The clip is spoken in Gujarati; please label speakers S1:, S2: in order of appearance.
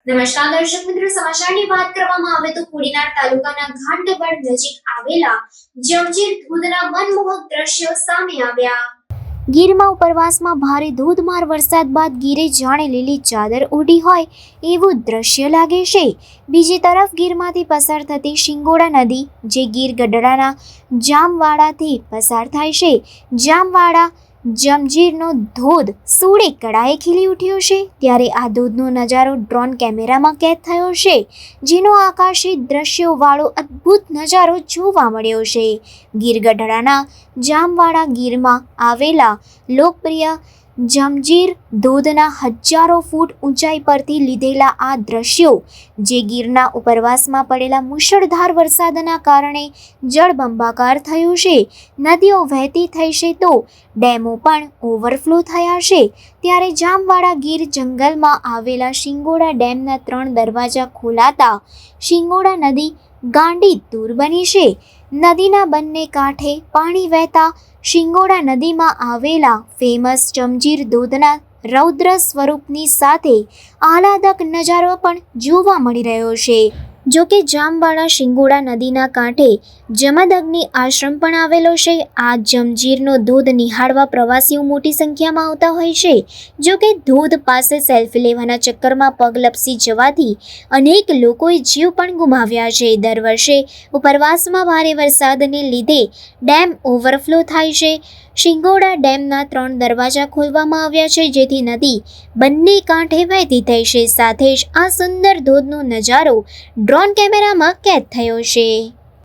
S1: નમસ્કાર દર્શક મિત્રો, સમાચારની વાત કરવામાં આવે તો કોડીનાર તાલુકાના ઘાટગઢ નજીક આવેલા જમજીર ધોધના મનમોહક દ્રશ્યો સામે આવ્યા। ગીરમાં ઉપરવાસમાં ભારે ધોધમાર વરસાદ બાદ ગીરે જાણે લીલી ચાદર ઓઢી હોય એવું દ્રશ્ય લાગે છે। બીજી તરફ ગીરમાંથી પસાર થતી શિંગોડા નદી જે ગીર ગઢડાના જામવાડાથી પસાર થાય છે। જામવાડા જમજીરનો ધોધ સોળે કળાએ ખીલી ઉઠ્યો છે, ત્યારે આ ધોધનો નજારો ડ્રોન કેમેરામાં કેદ થયો છે, જેનો આકાશી દ્રશ્યો વાળો અદ્ભુત નજારો જોવા મળ્યો છે। ગીર ગઢડાના જામવાડા ગીરમાં આવેલા લોકપ્રિય જમજીર ધોધના હજારો ફૂટ ઊંચાઈ પરથી લીધેલા આ દ્રશ્યો જે ગીરના ઉપરવાસમાં પડેલા મુશળધાર વરસાદના કારણે જળબંબાકાર થયું છે। નદીઓ વહેતી થઈ છે તો ડેમો પણ ઓવરફ્લો થયા છે, ત્યારે જામવાડા ગીર જંગલમાં આવેલા શિંગોડા ડેમના 3 દરવાજા ખોલાતા શિંગોડા નદી ગાંડી તૂર બની છે। નદીના બંને કાંઠે પાણી વહેતા શિંગોડા નદીમાં આવેલા ફેમસ જમજીર ધોધના રૌદ્ર સ્વરૂપની સાથે આહલાદક નજારો પણ જોવા મળી રહ્યો છે। જો કે જામવાડા શિંગોડા નદીના કાંઠે જમદગ્નિ આશ્રમ પણ આવેલો છે। આ જમજીરનો ધોધ નિહાળવા પ્રવાસીઓ મોટી સંખ્યામાં આવતા હોય છે। જો કે ધોધ પાસે સેલ્ફી લેવાના ચક્કરમાં પગ લપસી જવાથી અનેક લોકોએ જીવ પણ ગુમાવ્યા છે। દર વર્ષે ઉપરવાસમાં ભારે વરસાદને લીધે ડેમ ઓવરફ્લો થાય છે। શિંગોડા ડેમના 3 દરવાજા ખોલવામાં આવ્યા છે, જેથી નદી બંને કાંઠે વહેતી થઈ છે। સાથે જ આ સુંદર ધોધનો નજારો ડ્રોન કેમેરામાં કેદ થયો છે।